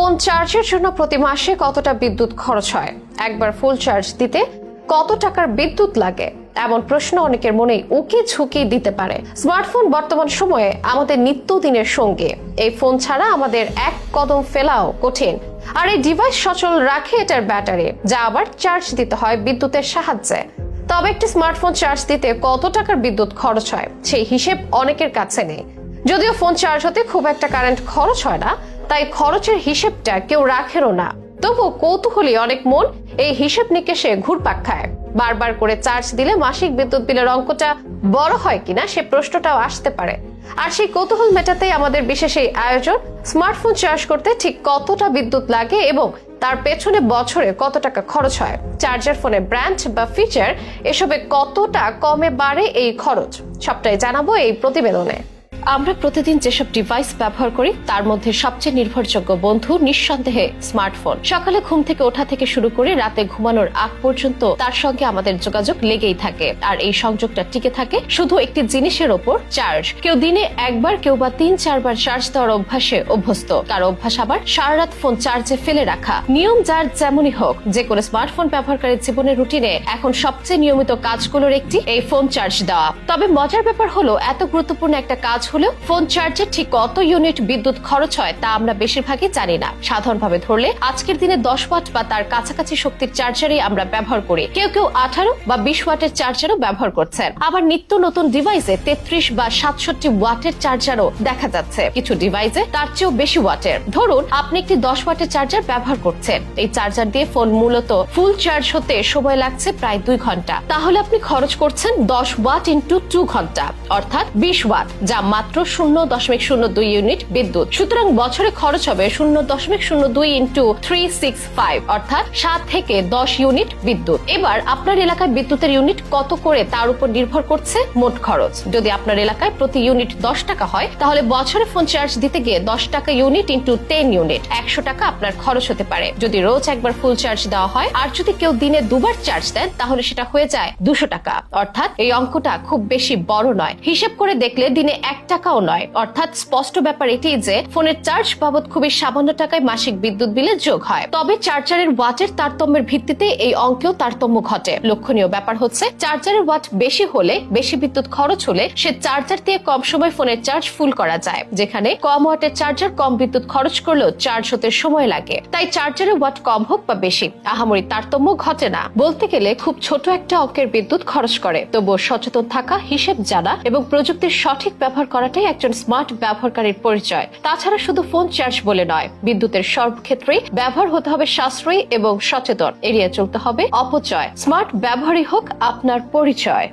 Phone চার্জের জন্য প্রতি মাসে কতটা বিদ্যুৎ খরচ হয়, একবার ফুল চার্জ দিতে কত টাকার বিদ্যুৎ লাগে, এমন প্রশ্ন অনেকের মনেই উকি ঝুঁকি দিতে পারে। স্মার্টফোন বর্তমান সময়ে আমাদের নিত্যদিনের সঙ্গী। এই ফোন ছাড়া আমাদের এক কদম ফেলাও কঠিন। আর এই ডিভাইস সচল রাখে এটার ব্যাটারি, যা আবার চার্জ দিতে হয় বিদ্যুতের সাহায্যে। তবে একটি স্মার্টফোন চার্জ দিতে কত টাকার বিদ্যুৎ খরচ হয় সেই হিসেব অনেকের কাছে নেই। যদিও ফোন চার্জ হতে খুব একটা কারেন্ট খরচ হয় না, তাই খরচের হিসেবটা কেউ রাখেনও না। তবু কৌতূহলী অনেক মন এই হিসেব নিকেশে ঘুরপাক খায়। বারবার করে চার্জ দিলে মাসিক বিদ্যুৎ বিলের অঙ্কটা বড় হয় কিনা সে প্রশ্নটাও আসতে পারে। আর সেই কৌতূহল মেটাতেই আমাদের বিশেষ এই আয়োজন। স্মার্টফোন চার্জ করতে ঠিক কতটা বিদ্যুৎ লাগে এবং তার পেছনে বছরে কত টাকা খরচ হয়, চার্জার ফোনের ব্র্যান্ড বা ফিচার, এসবে কতটা কমে বাড়ে এই খরচ, সবটাই জানাবো এই প্রতিবেদনে। আমরা প্রতিদিন যেসব ডিভাইস ব্যবহার করি তার মধ্যে সবচেয়ে নির্ভরযোগ্য বন্ধু নিঃসন্দেহে স্মার্টফোন। সকালে ঘুম থেকে ওঠা থেকে শুরু করে রাতে ঘুমানোর আগ পর্যন্ত তার সঙ্গে আমাদের যোগাযোগ লেগেই থাকে। আর এই সংযোগটা টিকে থাকে শুধু একটি জিনিসের ওপর, চার্জ। কেউ দিনে একবার, কেউ বা 3-4 বার চার্জ দেওয়ার অভ্যাসে অভ্যস্ত। কারো অভ্যাস আবার সারা রাত ফোন চার্জে ফেলে রাখা। নিয়ম যার যেমনই হোক, যে কোনো স্মার্টফোন ব্যবহারকারীর জীবনের রুটিনে এখন সবচেয়ে নিয়মিত কাজগুলোর একটি এই ফোন চার্জ দেওয়া। তবে মজার ব্যাপার হলো, এত গুরুত্বপূর্ণ একটা কাজ হলেও ফোন চার্জের ঠিক কত ইউনিট বিদ্যুৎ খরচ হয় তা আমরা বেশিরভাগই জানি না। সাধারণভাবে ধরলে আজকের দিনে 10 ওয়াট বা তার কাছাকাছি শক্তির চার্জারই আমরা ব্যবহার করি। কেউ 18 বা 20 ওয়াটের চার্জারও ব্যবহার করছেন। আবার নিত্য নতুন ডিভাইসে 33 বা 67 ওয়াটের চার্জারও দেখা যাচ্ছে। কিছু ডিভাইসে তার চেয়েও বেশি ওয়াটের। ধরুন আপনি একটি 10 ওয়াটের চার্জার ব্যবহার করছেন। এই চার্জার দিয়ে ফোন মূলত ফুল চার্জ হতে সময় লাগছে প্রায় 2 ঘন্টা। তাহলে আপনি খরচ করছেন 10 ওয়াট ইন্টু 2 ঘন্টা, অর্থাৎ 20 ওয়াট, যা মাত্র 0.02 ইউনিট বিদ্যুৎ। সুতরাং বছরে খরচ হবে 0.02 ইন্টু 365, অর্থাৎ 7 থেকে 10 ইউনিট বিদ্যুৎ। এবার আপনার এলাকায় বিদ্যুতের ইউনিট কত করে তার উপর নির্ভর করছে মোট খরচ। যদি আপনার এলাকায় প্রতি ইউনিট 10 টাকা হয়, তাহলে বছরে ফোন চার্জ দিতে গিয়ে 10 টাকা ইউনিট ইন্টু 10 ইউনিট 100 টাকা আপনার খরচ হতে পারে। যদি রোজ একবার ফুল চার্জ দেওয়া হয় আর যদি কেউ দিনে 2 বার চার্জ দেন, তাহলে সেটা হয়ে যায় 200 টাকা। অর্থাৎ এই অঙ্কটা খুব বেশি বড় নয়। হিসেব করে দেখলে দিনে 1 টাকাও নয়। অর্থাৎ স্পষ্ট ব্যাপার এটাই যে ফোনের চার্জ বাবদ খুবই সামান্য টাকায় মাসিক বিদ্যুৎ বিলে যোগ হয়। তবে চার্জারের ওয়াটের তারতম্যের ভিত্তিতে এই অঙ্কেও তারতম্য ঘটে। লক্ষণীয় ব্যাপার হচ্ছে, চার্জারের ওয়াট বেশি হলে, বেশি বিদ্যুৎ খরচ হলে সে চার্জার দিয়ে কম সময় ফোনের চার্জ ফুল করা যায়, যেখানে কম ওয়াটের চার্জার কম বিদ্যুৎ খরচ করলেও চার্জ হতে সময় লাগে। তাই চার্জারের ওয়াট কম হোক বা বেশি, আহামরি তারতম্য ঘটে না। বলতে গেলে খুব ছোট একটা অঙ্কের বিদ্যুৎ খরচ করে। তবুও সচেতন থাকা, হিসেব জানা এবং প্রযুক্তির সঠিক ব্যবহার করাটাই একজন স্মার্ট ব্যবহারকারীর পরিচয়। তাছাড়া শুধু ফোন চার্জ বলে নয়, বিদ্যুতের সর্বক্ষেত্রেই ব্যবহার হতে হবে সাশ্রয়ী এবং সচেতন। এড়িয়ে চলতে হবে অপচয়। স্মার্ট ব্যবহারই হোক আপনার পরিচয়।